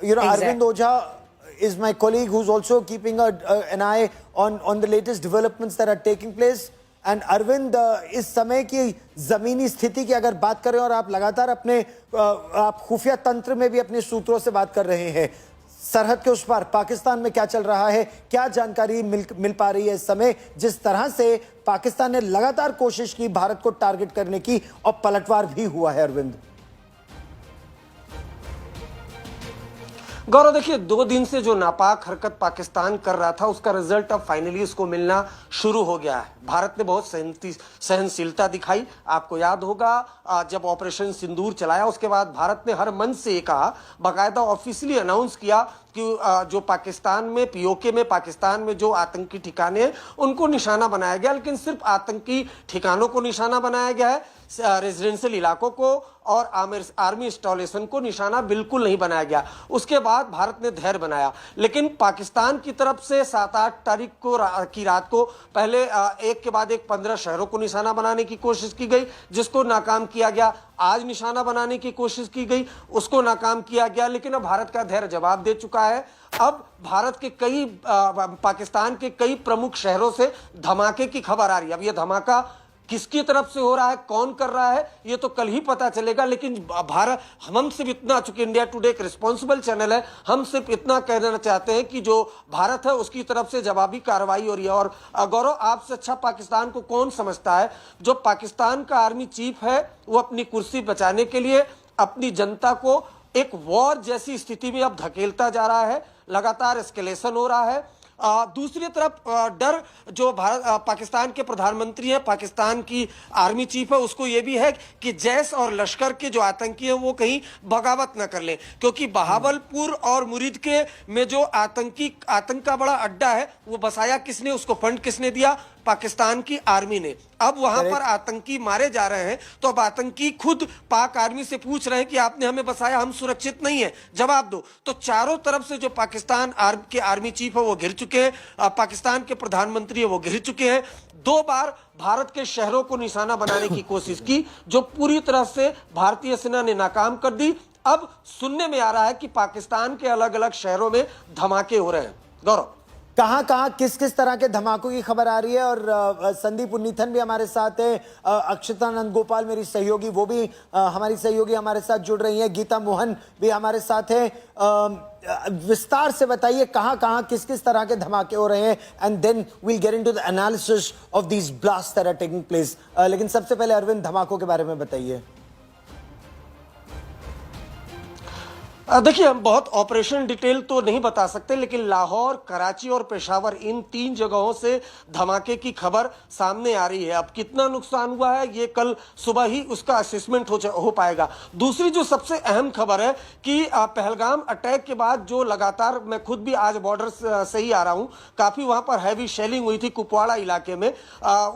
Arvind Ojha is my colleague who's also keeping an eye on the latest developments that are taking place. And Arvind, इस समय की जमीनी स्थिति की अगर बात करें और आप लगातार अपने आप खुफिया तंत्र में भी अपने सूत्रों से बात कर रहे हैं, सरहद के उस पार पाकिस्तान में क्या चल रहा है, क्या जानकारी मिल पा रही है इस समय, जिस तरह से पाकिस्तान ने लगातार कोशिश की भारत को टारगेट करने की और पलटवार भी हुआ है? अरविंद, गौरव, देखिए 2 दिन से जो नापाक हरकत पाकिस्तान कर रहा था उसका रिजल्ट अब फाइनली इसको मिलना शुरू हो गया है। भारत ने बहुत सहनशीलता दिखाई। आपको याद होगा जब ऑपरेशन सिंदूर चलाया उसके बाद भारत ने हर मंच से ये कहा, बाकायदा ऑफिशियली अनाउंस किया कि जो पाकिस्तान में पीओके में पाकिस्तान में जो आतंकी ठिकाने हैं उनको निशाना बनाया गया, लेकिन सिर्फ आतंकी ठिकानों को निशाना बनाया गया है, रेजिडेंशियल इलाकों को और आर्मी इंस्टॉलेशन को निशाना बिल्कुल नहीं बनाया गया। उसके बाद भारत ने धैर्य बनाया, लेकिन पाकिस्तान की तरफ से 7-8 तारीख की रात को पहले एक के बाद एक 15 शहरों को निशाना बनाने की कोशिश की गई, जिसको नाकाम किया गया। आज निशाना बनाने की कोशिश की गई, उसको नाकाम किया गया, लेकिन अब भारत का धैर्य जवाब दे चुका है। अब भारत के पाकिस्तान के कई प्रमुख शहरों से धमाके की खबर आ रही है। अब यह धमाका किसकी तरफ से हो रहा है, कौन कर रहा है, ये तो कल ही पता चलेगा। लेकिन भारत, हम सिर्फ इतना, चूंकि इंडिया टुडे एक रिस्पॉन्सिबल चैनल है, हम सिर्फ इतना कहना चाहते हैं कि जो भारत है उसकी तरफ से जवाबी कार्रवाई हो रही है। और गौरव, आपसे अच्छा पाकिस्तान को कौन समझता है? जो पाकिस्तान का आर्मी चीफ है वो अपनी कुर्सी बचाने के लिए अपनी जनता को एक वॉर जैसी स्थिति में अब धकेलता जा रहा है। लगातार एस्केलेशन हो रहा है। दूसरी तरफ डर जो पाकिस्तान के प्रधानमंत्री हैं, पाकिस्तान की आर्मी चीफ है, उसको ये भी है कि जैश और लश्कर के जो आतंकी हैं वो कहीं बगावत न कर लें, क्योंकि बहावलपुर और मुरीद के में जो आतंक का बड़ा अड्डा है वो बसाया किसने, उसको फंड किसने दिया? पाकिस्तान की आर्मी ने। अब वहां पर आतंकी मारे जा रहे हैं तो अब आतंकी खुद पाक आर्मी से पूछ रहे हैं कि आपने हमें बसाया, हम सुरक्षित नहीं है, जवाब दो। तो चारों तरफ से जो पाकिस्तान के आर्मी चीफ है वो घिर चुके हैं, पाकिस्तान के प्रधानमंत्री है वो घिर चुके हैं। 2 बार भारत के शहरों को निशाना बनाने की कोशिश की, जो पूरी तरह से भारतीय सेना ने नाकाम कर दी। अब सुनने में आ रहा है कि पाकिस्तान के अलग अलग शहरों में धमाके हो रहे हैं। गौरव, कहां किस तरह के धमाकों की खबर आ रही है? और संदीप उन्नीथन भी हमारे साथ है, अक्षता नंदगोपाल मेरी सहयोगी, वो भी हमारी सहयोगी हमारे साथ जुड़ रही हैं, गीता मोहन भी हमारे साथ है। विस्तार से बताइए कहां किस तरह के धमाके हो रहे हैं, and then we'll get into the analysis of these blast that are taking place. लेकिन सबसे पहले अरविंद, धमाकों के बारे में बताइए। देखिए, हम बहुत ऑपरेशन डिटेल तो नहीं बता सकते, लेकिन लाहौर, कराची और पेशावर, इन 3 जगहों से धमाके की खबर सामने आ रही है। अब कितना नुकसान हुआ है ये कल सुबह ही उसका असेसमेंट हो पाएगा। दूसरी जो सबसे अहम खबर है कि पहलगाम अटैक के बाद जो लगातार, मैं खुद भी आज बॉर्डर से ही आ रहा हूं, काफी वहां पर हैवी शेलिंग हुई थी कुपवाड़ा इलाके में,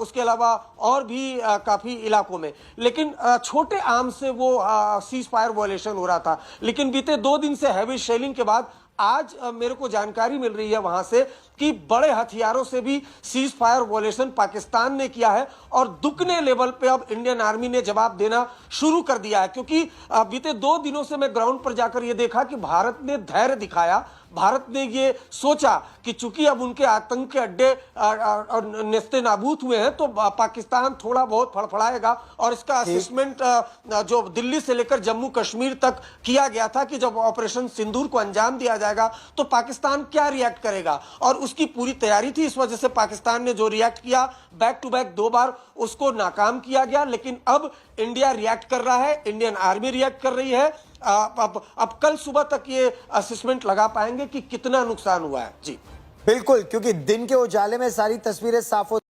उसके अलावा और भी काफी इलाकों में, लेकिन छोटे आर्म से वो सीज फायर वायलेशन हो रहा था। लेकिन बीते 2 दिन से हैवी शेलिंग के बाद आज मेरे को जानकारी मिल रही है वहां से कि बड़े हथियारों से भी सीज फायर वायलेशन पाकिस्तान ने किया है, और दुगने लेवल पे अब इंडियन आर्मी ने जवाब देना शुरू कर दिया है। क्योंकि बीते 2 दिनों से मैं ग्राउंड पर जाकर यह देखा कि भारत ने धैर्य दिखाया। भारत ने ये सोचा कि चूंकि अब उनके आतंक के अड्डे नेस्ते नाबूद हुए हैं तो पाकिस्तान थोड़ा बहुत फड़फड़ाएगा, और इसका असेसमेंट जो दिल्ली से लेकर जम्मू कश्मीर तक किया गया था कि जब ऑपरेशन सिंदूर को अंजाम दिया जाएगा तो पाकिस्तान क्या रिएक्ट करेगा, और उसकी पूरी तैयारी थी। इस वजह से पाकिस्तान ने जो रिएक्ट किया बैक टू बैक 2 बार, उसको नाकाम किया गया। लेकिन अब इंडिया रिएक्ट कर रहा है, इंडियन आर्मी रिएक्ट कर रही है। अब कल सुबह तक ये असेसमेंट लगा पाएंगे कि कितना नुकसान हुआ है। जी बिल्कुल, क्योंकि दिन के उजाले में सारी तस्वीरें साफ हो